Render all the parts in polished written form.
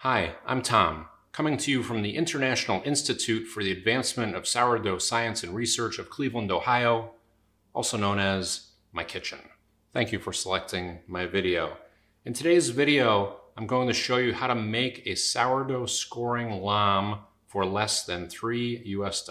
Hi, I'm Tom, coming to you from the International Institute for the Advancement of Sourdough Science and Research of Cleveland, Ohio, also known as my kitchen. Thank you for selecting my video. In today's video, I'm going to show you how to make a sourdough scoring lamb for less than $3 US.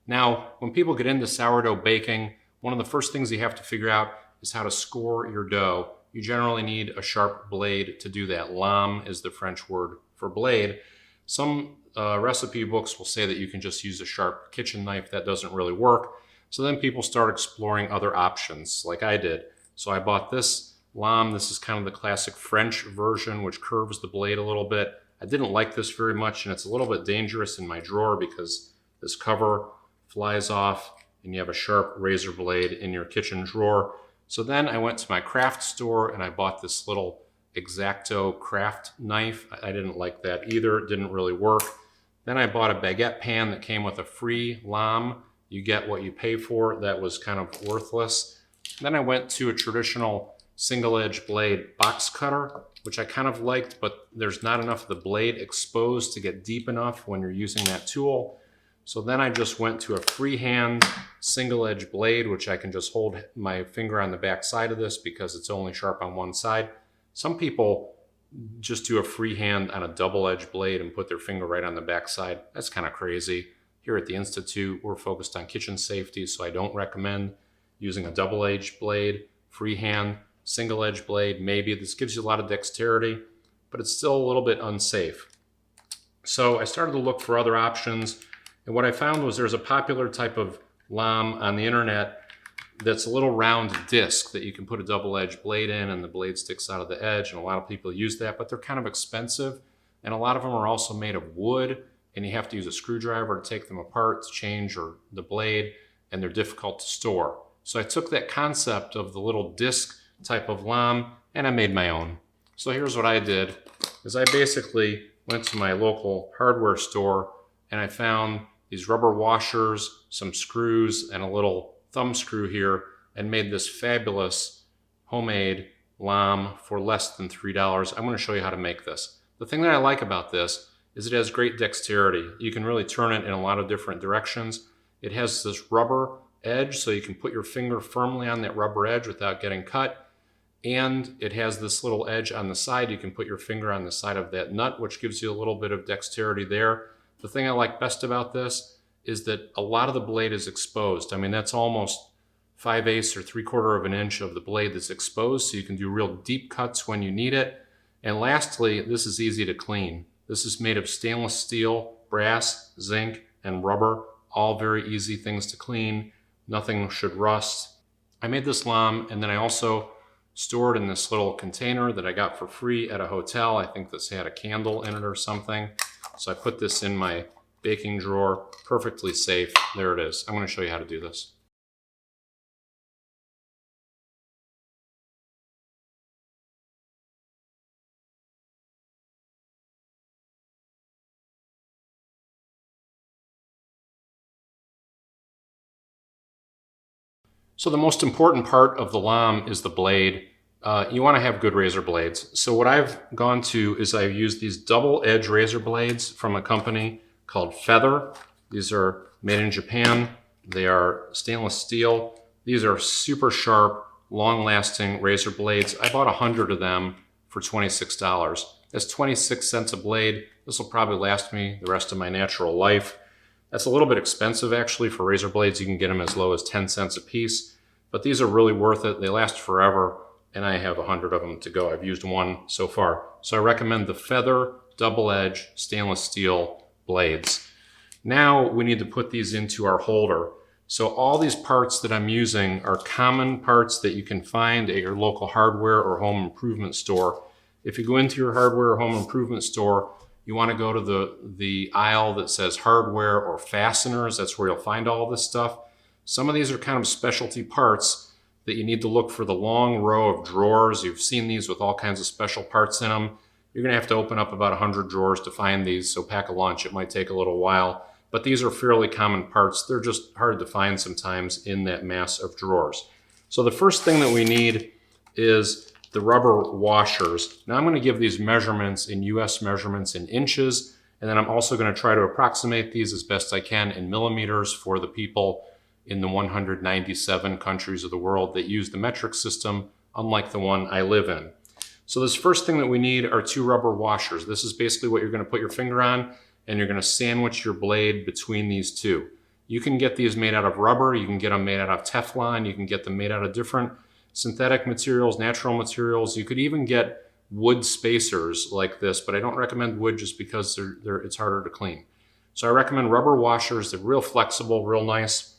Now, when people get into sourdough baking, one of the first things you have to figure out is how to score your dough. You generally need a sharp blade to do that. Lame is the French word for blade. Some recipe books will say that you can just use a sharp kitchen knife. That doesn't really work. So then people start exploring other options like I did. So I bought this lame. This is kind of the classic French version, which curves the blade a little bit. I didn't like this very much, and it's a little bit dangerous in my drawer because this cover flies off and you have a sharp razor blade in your kitchen drawer. So then I went to my craft store and I bought this little X-Acto craft knife. I didn't like that either. It didn't really work. Then I bought a baguette pan that came with a free lame. You get what you pay for. That was kind of worthless. Then I went to a traditional single-edge blade box cutter, which I kind of liked, but there's not enough of the blade exposed to get deep enough when you're using that tool. So then I just went to a freehand single-edge blade, which I can just hold my finger on the back side of this because it's only sharp on one side. Some people just do a freehand on a double-edged blade and put their finger right on the back side. That's kind of crazy. Here at the Institute, we're focused on kitchen safety, so I don't recommend using a double-edged blade, freehand, single-edged blade. Maybe this gives you a lot of dexterity, but it's still a little bit unsafe. So I started to look for other options. And what I found was there's a popular type of lamb on the internet that's a little round disc that you can put a double-edged blade in and the blade sticks out of the edge, and a lot of people use that, but they're kind of expensive, and a lot of them are also made of wood, and you have to use a screwdriver to take them apart to change the blade, and they're difficult to store. So I took that concept of the little disc type of lamb and I made my own. So here's what I did, is I basically went to my local hardware store and I found these rubber washers, some screws, and a little thumb screw here, and made this fabulous homemade lamb for less than $3. I'm going to show you how to make this. The thing that I like about this is it has great dexterity. You can really turn it in a lot of different directions. It has this rubber edge, so you can put your finger firmly on that rubber edge without getting cut. And it has this little edge on the side. You can put your finger on the side of that nut, which gives you a little bit of dexterity there. The thing I like best about this is that a lot of the blade is exposed. I mean, that's almost 5/8 or 3/4 of an inch of the blade that's exposed, so you can do real deep cuts when you need it. And lastly, this is easy to clean. This is made of stainless steel, brass, zinc, and rubber, all very easy things to clean. Nothing should rust. I made this lamb, and then I also stored in this little container that I got for free at a hotel. I think this had a candle in it or something. So I put this in my baking drawer, perfectly safe. There it is. I'm going to show you how to do this. So the most important part of the lamb is the blade. You want to have good razor blades. So what I've gone to is I've used these double edge razor blades from a company called Feather. These are made in Japan. They are stainless steel. These are super sharp, long-lasting razor blades. I bought 100 of them for $26. That's 26 cents a blade. This will probably last me the rest of my natural life. That's a little bit expensive actually for razor blades. You can get them as low as 10 cents a piece, but these are really worth it. They last forever, and I have 100 of them to go. I've used one so far. So I recommend the Feather double edge stainless steel blades. Now we need to put these into our holder. So all these parts that I'm using are common parts that you can find at your local hardware or home improvement store. If you go into your hardware or home improvement store, you want to go to the aisle that says hardware or fasteners. That's where you'll find all this stuff. Some of these are kind of specialty parts that you need to look for the long row of drawers. You've seen these with all kinds of special parts in them. You're going to have to open up about 100 drawers to find these, so pack a lunch. It might take a little while, but these are fairly common parts. They're just hard to find sometimes in that mass of drawers. So the first thing that we need is the rubber washers. Now I'm going to give these measurements in US measurements in inches, and then I'm also going to try to approximate these as best I can in millimeters for the people in the 197 countries of the world that use the metric system, unlike the one I live in. So this first thing that we need are 2 rubber washers. This is basically what you're going to put your finger on, and you're going to sandwich your blade between these two. You can get these made out of rubber, you can get them made out of Teflon, you can get them made out of different synthetic materials, natural materials. You could even get wood spacers like this, but I don't recommend wood just because it's harder to clean. So I recommend rubber washers. They're real flexible, real nice.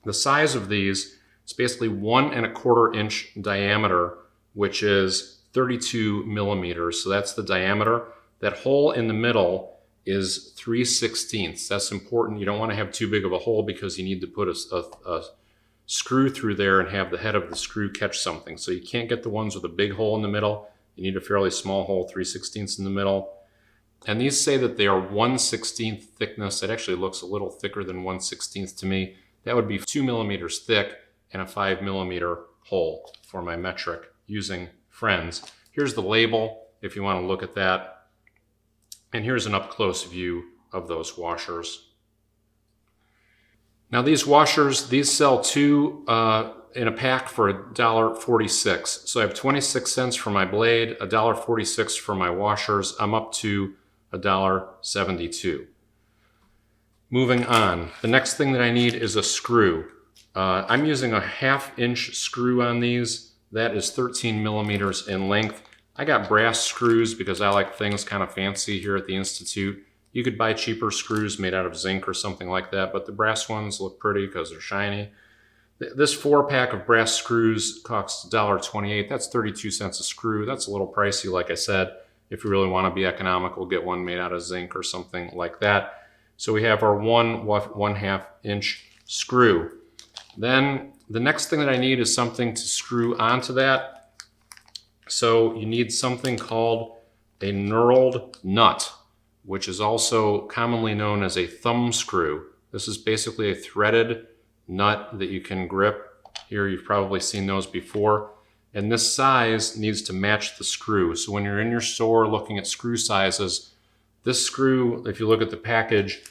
The size of these is basically 1 1/4 inch diameter, which is 32 millimeters. So that's the diameter. That hole in the middle is 3/16. That's important. You don't want to have too big of a hole because you need to put a screw through there and have the head of the screw catch something. So you can't get the ones with a big hole in the middle. You need a fairly small hole, 3/16 in the middle. And these say that they are 1/16 thickness. It actually looks a little thicker than 1/16 to me. That would be 2 millimeters thick and a 5 millimeter hole for my metric using Friends. Here's the label if you want to look at that. And here's an up-close view of those washers. Now these washers, these sell 2 in a pack for $1.46. So I have 26 cents for my blade, $1.46 for my washers. I'm up to $1.72. Moving on, the next thing that I need is a screw. I'm using a 1/2 inch screw on these. That is 13 millimeters in length. I got brass screws because I like things kind of fancy here at the Institute. You could buy cheaper screws made out of zinc or something like that, but the brass ones look pretty because they're shiny. This 4-pack of brass screws costs $1.28. That's 32 cents a screw. That's a little pricey, like I said. If you really want to be economical, get one made out of zinc or something like that. So we have our 1 1/2 inch screw. Then the next thing that I need is something to screw onto that. So you need something called a knurled nut, which is also commonly known as a thumb screw. This is basically a threaded nut that you can grip. Here you've probably seen those before. And this size needs to match the screw. So when you're in your store looking at screw sizes, this screw, if you look at the package,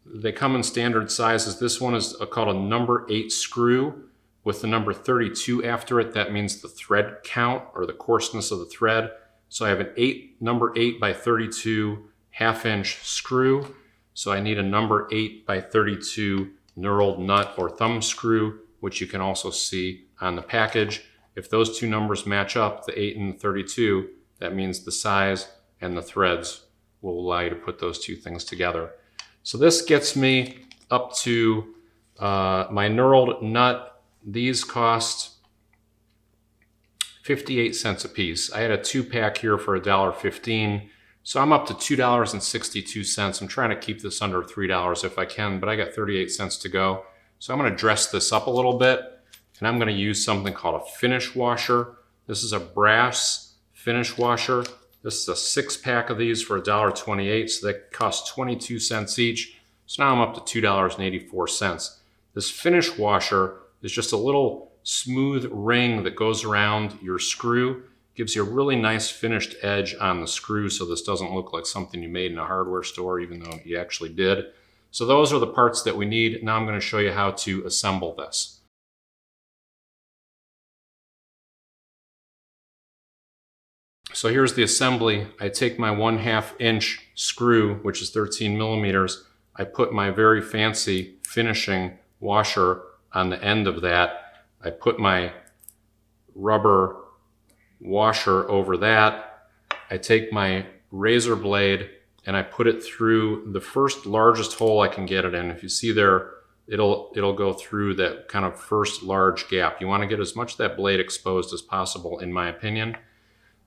they come in standard sizes. This one is called a number 8 screw with the number 32 after it. That means the thread count or the coarseness of the thread. So I have an number 8 by 32 1/2 inch screw. So I need a number 8 by 32 knurled nut or thumb screw, which you can also see on the package. If those two numbers match up, the 8 and the 32, that means the size and the threads will allow you to put those two things together. So this gets me up to my knurled nut. These cost 58 cents a piece. I had a 2-pack here for $1.15. So I'm up to $2.62. I'm trying to keep this under $3 if I can, but I got 38 cents to go. So I'm going to dress this up a little bit, and I'm going to use something called a finish washer. This is a brass finish washer. This is a 6-pack of these for $1.28, so that costs 22 cents each. So now I'm up to $2.84. This finish washer is just a little smooth ring that goes around your screw. Gives you a really nice finished edge on the screw, so this doesn't look like something you made in a hardware store, even though you actually did. So those are the parts that we need. Now I'm going to show you how to assemble this. So here's the assembly. I take my 1/2 inch screw, which is 13 millimeters. I put my very fancy finishing washer on the end of that. I put my rubber washer over that. I take my razor blade and I put it through the first largest hole I can get it in. If you see there, it'll go through that kind of first large gap. You want to get as much of that blade exposed as possible, in my opinion.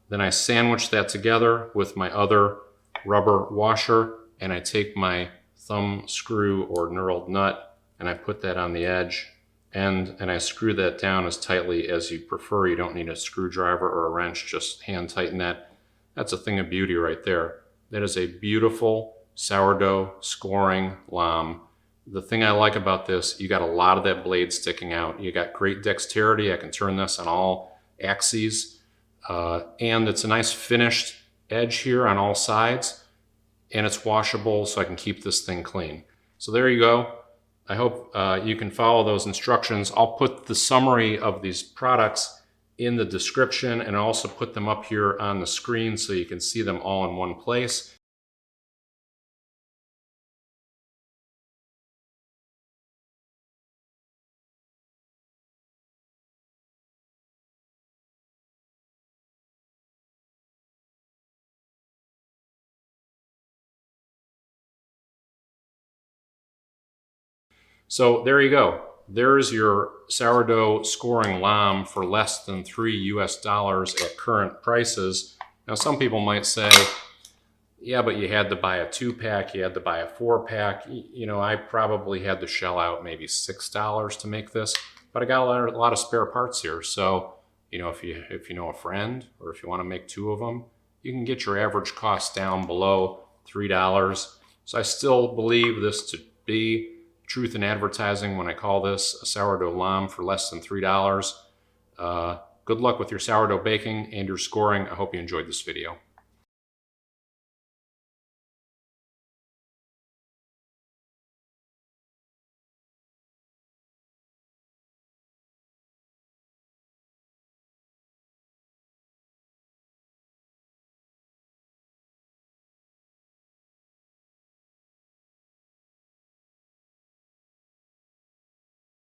Then I sandwich that together with my other rubber washer, and I take my thumb screw or knurled nut and I put that on the edge, and I screw that down as tightly as you prefer. You don't need a screwdriver or a wrench, just hand tighten that. That's a thing of beauty right there. That is a beautiful sourdough scoring lamb. The thing I like about this, you got a lot of that blade sticking out. You got great dexterity. I can turn this on all axes. and it's a nice finished edge here on all sides, and it's washable, so I can keep this thing clean. So there you go. I hope you can follow those instructions. I'll put the summary of these products in the description, and I'll also put them up here on the screen so you can see them all in one place. So there you go. There's your sourdough scoring lamb for less than $3 at current prices. Now some people might say, yeah, but you had to buy a 2-pack, you had to buy a 4-pack. You know, I probably had to shell out maybe $6 to make this, but I got a lot of spare parts here. So, you know, if you know a friend, or if you want to make 2 of them, you can get your average cost down below $3. So I still believe this to be truth in advertising when I call this a sourdough lamb for less than $3. Good luck with your sourdough baking and your scoring. I hope you enjoyed this video.